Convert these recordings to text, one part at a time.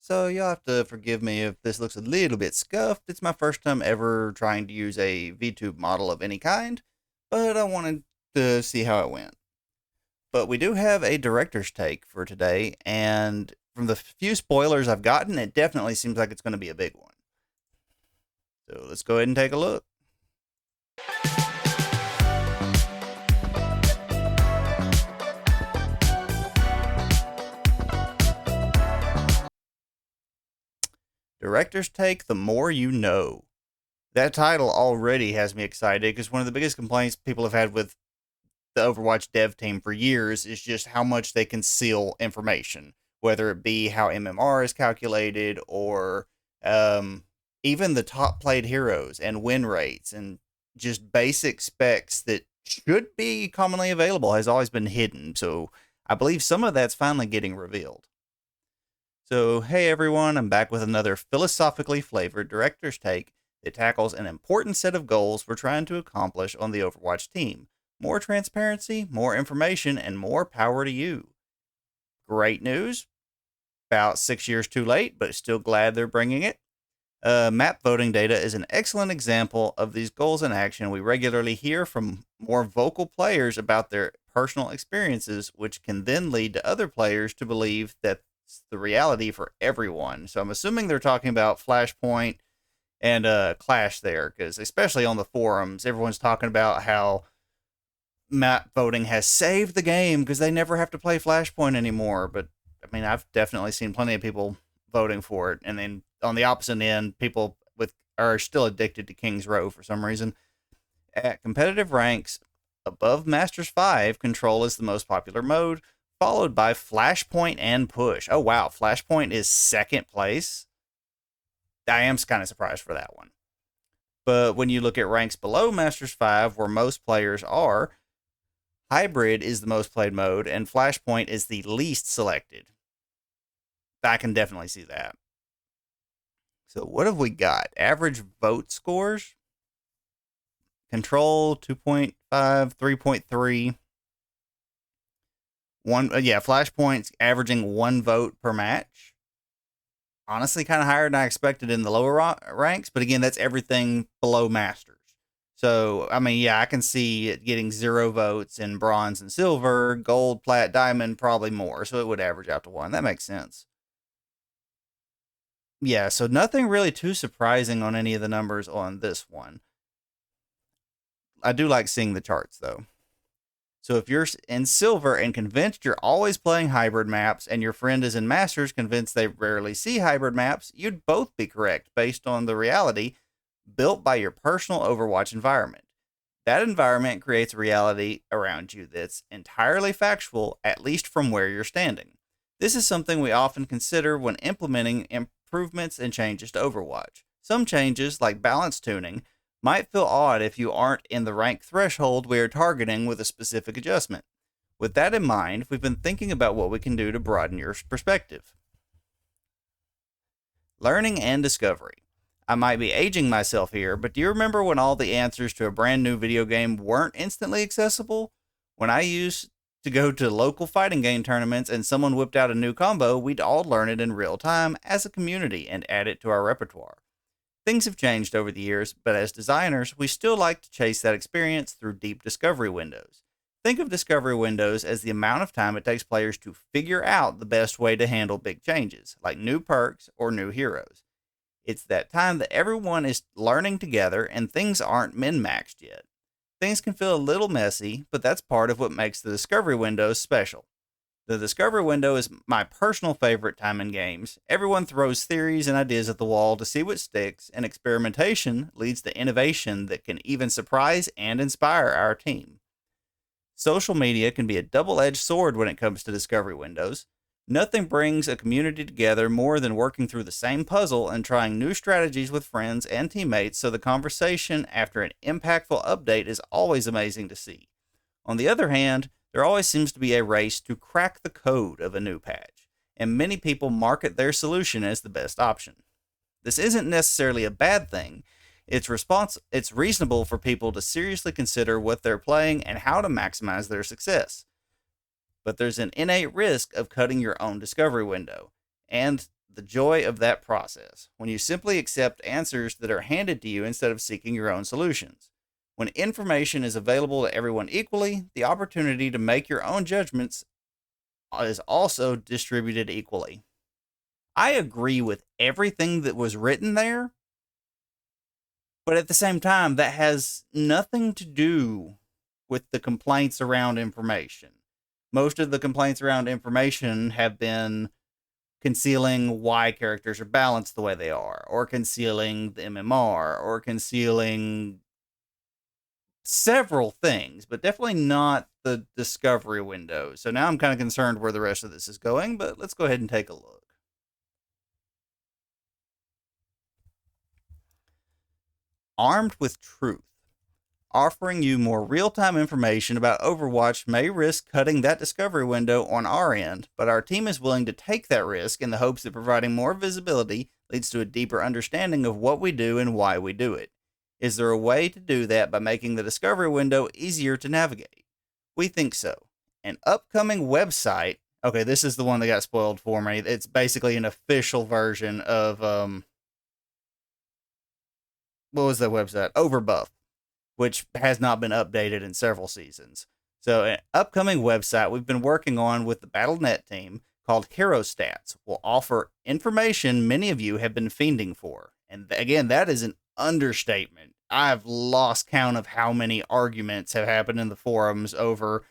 So you'll have to forgive me if this looks a little bit scuffed. It's my first time ever trying to use a VTube model of any kind, but I wanted to see how it went. But we do have a director's take for today, and from the few spoilers I've gotten, it definitely seems like it's going to be a big one. So let's go ahead and take a look. Director's take, The More You Know. That title already has me excited because one of the biggest complaints people have had with the Overwatch dev team for years is just how much they conceal information, whether it be how MMR is calculated or even the top played heroes and win rates and just basic specs that should be commonly available has always been hidden. So I believe some of that's finally getting revealed. So, hey everyone, I'm back with another philosophically flavored director's take that tackles an important set of goals we're trying to accomplish on the Overwatch team. More transparency, more information, and more power to you. Great news. About 6 years too late, but still glad they're bringing it. Map voting data is an excellent example of these goals in action. We regularly hear from more vocal players about their personal experiences, which can then lead to other players to believe that it's the reality for everyone. So I'm assuming they're talking about Flashpoint and Clash there, because especially on the forums, everyone's talking about how map voting has saved the game because they never have to play Flashpoint anymore. But I mean, I've definitely seen plenty of people voting for it, and then on the opposite end, people with are still addicted to King's Row for some reason. At competitive ranks above Masters 5, Control is the most popular mode, followed by Flashpoint and Push. Oh wow, Flashpoint is second place. I am kind of surprised for that one. But when you look at ranks below Masters 5, where most players are, Hybrid is the most played mode, and Flashpoint is the least selected. I can definitely see that. So what have we got? Average vote scores. Control 2.5, 3.3. Flashpoint's averaging 1 vote per match. Honestly, kind of higher than I expected in the lower ranks, but again, that's everything below Masters. So, I mean, yeah, I can see it getting 0 votes in bronze and silver, gold, plat, diamond, probably more. So it would average out to 1. That makes sense. Yeah, so nothing really too surprising on any of the numbers on this one. I do like seeing the charts, though. So if you're in silver and convinced you're always playing hybrid maps, and your friend is in masters convinced they rarely see hybrid maps, you'd both be correct based on the reality built by your personal Overwatch environment. That environment creates a reality around you that's entirely factual, at least from where you're standing. This is something we often consider when implementing improvements and changes to Overwatch. Some changes, like balance tuning, might feel odd if you aren't in the rank threshold we are targeting with a specific adjustment. With that in mind, we've been thinking about what we can do to broaden your perspective. Learning and discovery. I might be aging myself here, but do you remember when all the answers to a brand new video game weren't instantly accessible? When I used to go to local fighting game tournaments and someone whipped out a new combo, we'd all learn it in real time as a community and add it to our repertoire. Things have changed over the years, but as designers, we still like to chase that experience through deep discovery windows. Think of discovery windows as the amount of time it takes players to figure out the best way to handle big changes, like new perks or new heroes. It's that time that everyone is learning together and things aren't min-maxed yet. Things can feel a little messy, but that's part of what makes the discovery window special. The discovery window is my personal favorite time in games. Everyone throws theories and ideas at the wall to see what sticks, and experimentation leads to innovation that can even surprise and inspire our team. Social media can be a double-edged sword when it comes to discovery windows. Nothing brings a community together more than working through the same puzzle and trying new strategies with friends and teammates, so the conversation after an impactful update is always amazing to see. On the other hand, there always seems to be a race to crack the code of a new patch, and many people market their solution as the best option. This isn't necessarily a bad thing. It's reasonable for people to seriously consider what they're playing and how to maximize their success. But there's an innate risk of cutting your own discovery window, and the joy of that process, when you simply accept answers that are handed to you instead of seeking your own solutions. When information is available to everyone equally, the opportunity to make your own judgments is also distributed equally. I agree with everything that was written there, but at the same time, that has nothing to do with the complaints around information. Most of the complaints around information have been concealing why characters are balanced the way they are, or concealing the MMR, or concealing several things, but definitely not the discovery window. So now I'm kind of concerned where the rest of this is going, but let's go ahead and take a look. Armed with truth. Offering you more real-time information about Overwatch may risk cutting that discovery window on our end, but our team is willing to take that risk in the hopes that providing more visibility leads to a deeper understanding of what we do and why we do it. Is there a way to do that by making the discovery window easier to navigate? We think so. An upcoming website. Okay, this is the one that got spoiled for me. It's basically an official version of what was that website? Overbuff, which has not been updated in several seasons. So, an upcoming website we've been working on with the Battle.net team called Hero Stats will offer information many of you have been fiending for. And again, that is an understatement. I've lost count of how many arguments have happened in the forums over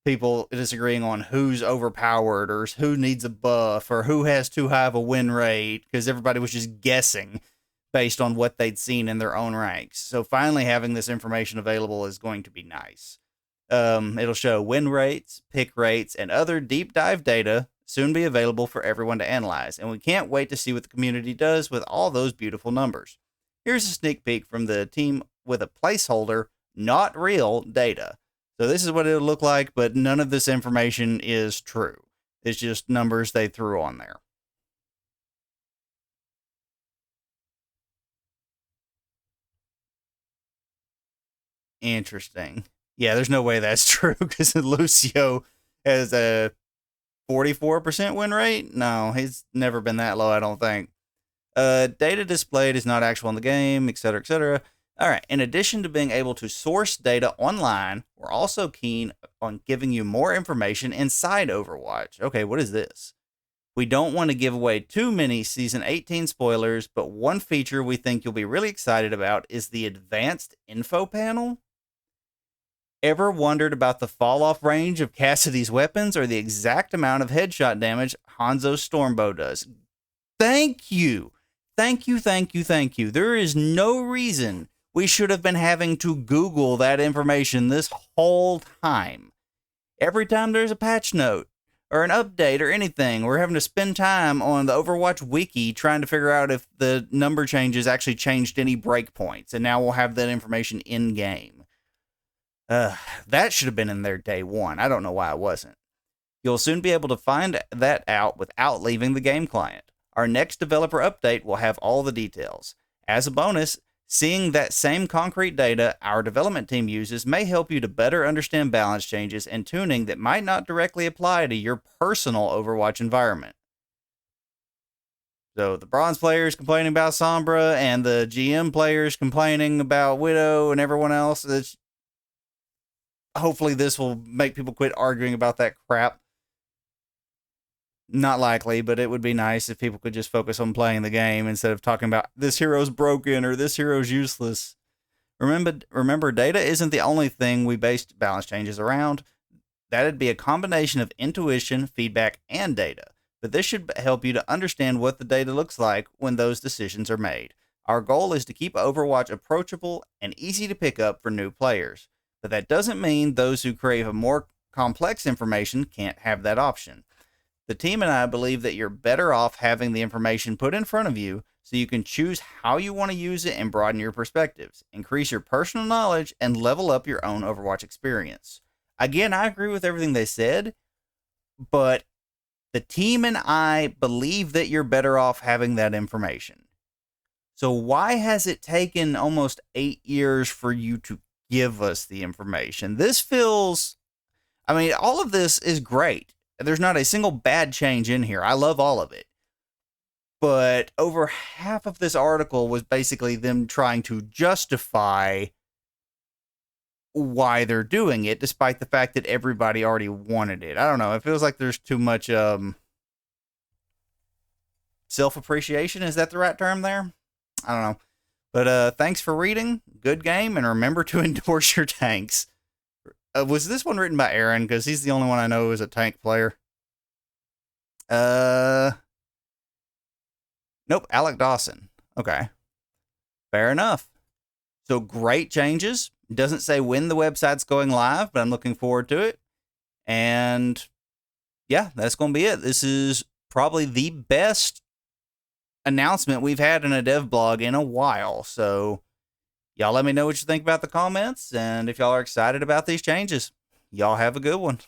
people disagreeing on who's overpowered or who needs a buff or who has too high of a win rate because everybody was just guessing based on what they'd seen in their own ranks. So finally having this information available is going to be nice. It'll show win rates, pick rates, and other deep dive data soon be available for everyone to analyze. And we can't wait to see what the community does with all those beautiful numbers. Here's a sneak peek from the team with a placeholder, not real data. So this is what it'll look like, but none of this information is true. It's just numbers they threw on there. Interesting. Yeah, there's no way that's true because Lucio has a 44% win rate. No, he's never been that low, I don't think. Data displayed is not actual in the game, etc., etc. All right. In addition to being able to source data online, we're also keen on giving you more information inside Overwatch. Okay, what is this? We don't want to give away too many Season 18 spoilers, but one feature we think you'll be really excited about is the Advanced Info Panel. Ever wondered about the fall-off range of Cassidy's weapons or the exact amount of headshot damage Hanzo's Stormbow does? Thank you! Thank you, thank you, thank you. There is no reason we should have been having to Google that information this whole time. Every time there's a patch note or an update or anything, we're having to spend time on the Overwatch wiki trying to figure out if the number changes actually changed any breakpoints, and now we'll have that information in-game. That should have been in there day one. I don't know why it wasn't. You'll soon be able to find that out without leaving the game client. Our next developer update will have all the details. As a bonus, seeing that same concrete data our development team uses may help you to better understand balance changes and tuning that might not directly apply to your personal Overwatch environment. So the bronze players complaining about Sombra and the GM players complaining about Widow and everyone else. Hopefully this will make people quit arguing about that crap. Not likely, but it would be nice if people could just focus on playing the game instead of talking about this hero's broken or this hero's useless. Remember, data isn't the only thing we based balance changes around. That'd be a combination of intuition, feedback, and data. But this should help you to understand what the data looks like when those decisions are made. Our goal is to keep Overwatch approachable and easy to pick up for new players. But that doesn't mean those who crave a more complex information can't have that option. The team and I believe that you're better off having the information put in front of you so you can choose how you want to use it and broaden your perspectives, increase your personal knowledge, and level up your own Overwatch experience. Again, I agree with everything they said, but the team and I believe that you're better off having that information. So why has it taken almost 8 years for you to give us the information? This feels, all of this is great. There's not a single bad change in here. I love all of it. But over half of this article was basically them trying to justify why they're doing it, despite the fact that everybody already wanted it. I don't know. It feels like there's too much self-appreciation. Is that the right term there? I don't know. But thanks for reading. Good game, and remember to endorse your tanks. Was this one written by Aaron? Because he's the only one I know who is a tank player. Nope, Alec Dawson. Okay. Fair enough. So great changes. Doesn't say when the website's going live, but I'm looking forward to it. And yeah, that's going to be it. This is probably the best announcement we've had in a dev blog in a while. So y'all let me know what you think about the comments and if y'all are excited about these changes. Y'all have a good one.